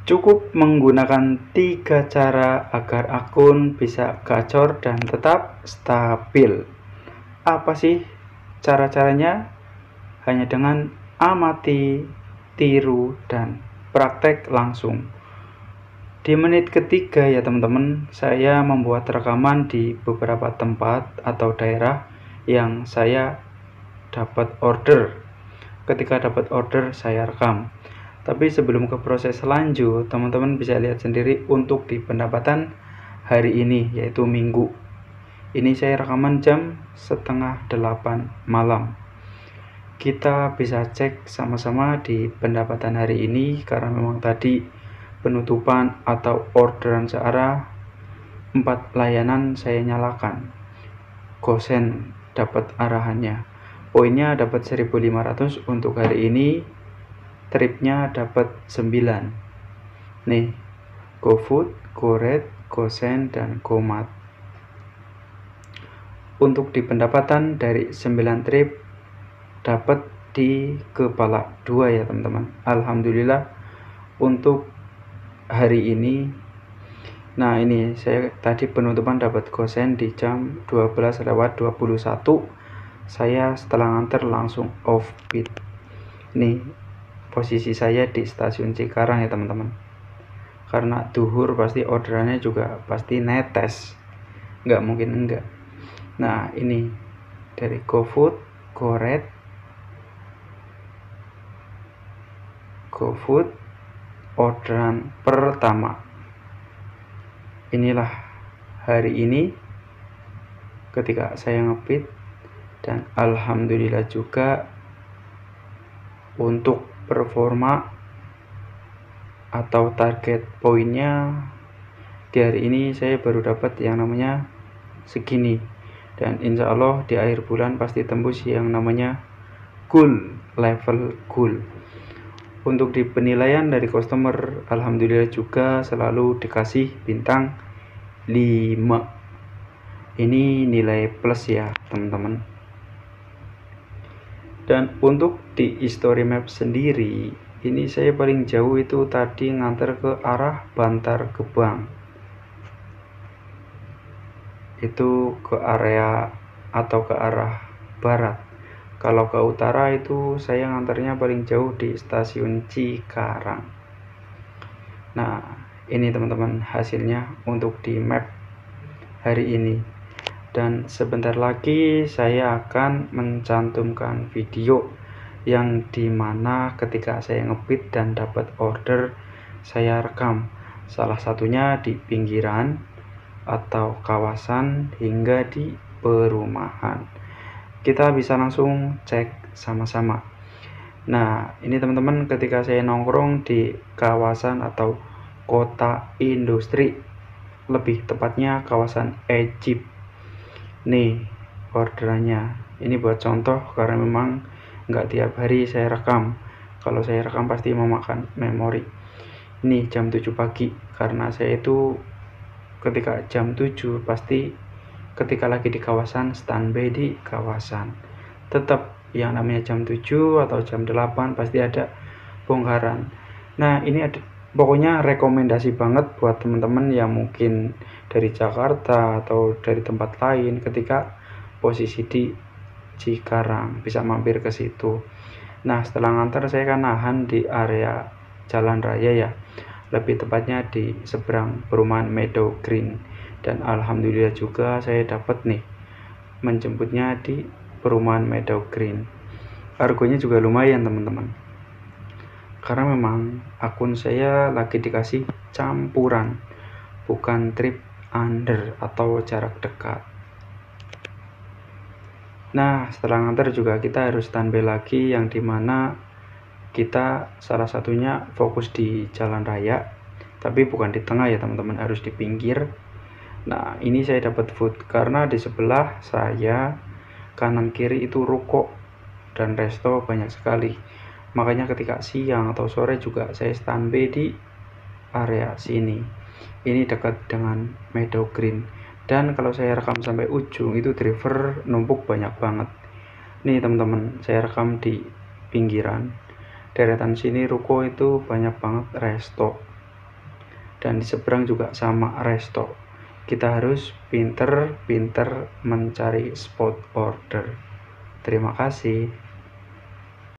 Cukup menggunakan 3 cara agar akun bisa gacor dan tetap stabil. Apa sih cara-caranya? Hanya dengan amati, tiru, dan praktek langsung. Di menit ketiga ya teman-teman, saya membuat rekaman di beberapa tempat atau daerah yang saya dapat order. Ketika dapat order, saya rekam. Tapi sebelum ke proses lanjut, teman-teman bisa lihat sendiri untuk di pendapatan hari ini, yaitu Minggu. Ini saya rekaman jam 7:30 malam. Kita bisa cek sama-sama di pendapatan hari ini, karena memang tadi penutupan atau orderan searah 4 layanan saya nyalakan. Gosen dapat arahannya. Poinnya dapat 1.500 untuk hari ini. Tripnya dapat 9. Nih, GoFood, GoRed, GoSend, dan GoMart. Untuk di pendapatan dari 9 trip dapat di kepala 2 ya teman-teman. Alhamdulillah untuk hari ini. Nah, ini saya tadi penutupan dapat GoSend di jam 12:21. Saya setelah nganter langsung off bid. Nih, posisi saya di stasiun Cikarang ya teman-teman. Karena duhur pasti orderannya juga pasti netes, nggak mungkin enggak. Nah, ini dari GoFood, GoRed, GoFood orderan pertama. Inilah hari ini ketika saya ngebid, dan alhamdulillah juga untuk performa atau target poinnya di hari ini saya baru dapat yang namanya segini, dan insya Allah di akhir bulan pasti tembus yang namanya goal, level goal. Untuk di penilaian dari customer, alhamdulillah juga selalu dikasih bintang 5. Ini nilai plus ya teman-teman. Dan untuk di history map sendiri, ini saya paling jauh itu tadi nganter ke arah Bantar Gebang. Itu ke area atau ke arah barat. Kalau ke utara itu saya nganternya paling jauh di stasiun Cikarang. Nah, ini teman-teman hasilnya untuk di map hari ini. Dan sebentar lagi saya akan mencantumkan video yang dimana ketika saya ngebid dan dapat order saya rekam, salah satunya di pinggiran atau kawasan hingga di perumahan. Kita bisa langsung cek sama-sama. Nah, ini teman-teman ketika saya nongkrong di kawasan atau kota industri, lebih tepatnya kawasan Egypt. Nih orderannya, ini buat contoh karena memang nggak tiap hari saya rekam. Kalau saya rekam pasti memakan memori. Ini jam 7 pagi, karena saya itu ketika jam 7 pasti ketika lagi di kawasan standby di kawasan. Tetap yang namanya jam 7 atau jam 8 pasti ada bongkaran. Nah, ini ada pokoknya rekomendasi banget buat teman-teman yang mungkin dari Jakarta atau dari tempat lain, ketika posisi di Cikarang bisa mampir ke situ. Nah, setelah nganter saya kan nahan di area jalan raya ya, lebih tepatnya di seberang perumahan Meadow Green. Dan alhamdulillah juga saya dapat nih menjemputnya di perumahan Meadow Green. Harganya juga lumayan teman-teman, karena memang akun saya lagi dikasih campuran, bukan trip under atau jarak dekat. Nah, setelah nganter juga kita harus standby lagi, yang dimana kita salah satunya fokus di jalan raya, tapi bukan di tengah ya teman-teman, harus di pinggir. Nah, ini saya dapat food karena di sebelah saya kanan kiri itu ruko dan resto banyak sekali. Makanya ketika siang atau sore juga saya standby di area sini. Ini dekat dengan Meadow Green. Dan kalau saya rekam sampai ujung itu driver numpuk banyak banget. Nih teman-teman, saya rekam di pinggiran. Deretan sini ruko itu banyak banget resto. dan di seberang juga sama resto. Kita harus pinter-pinter mencari spot order. Terima kasih.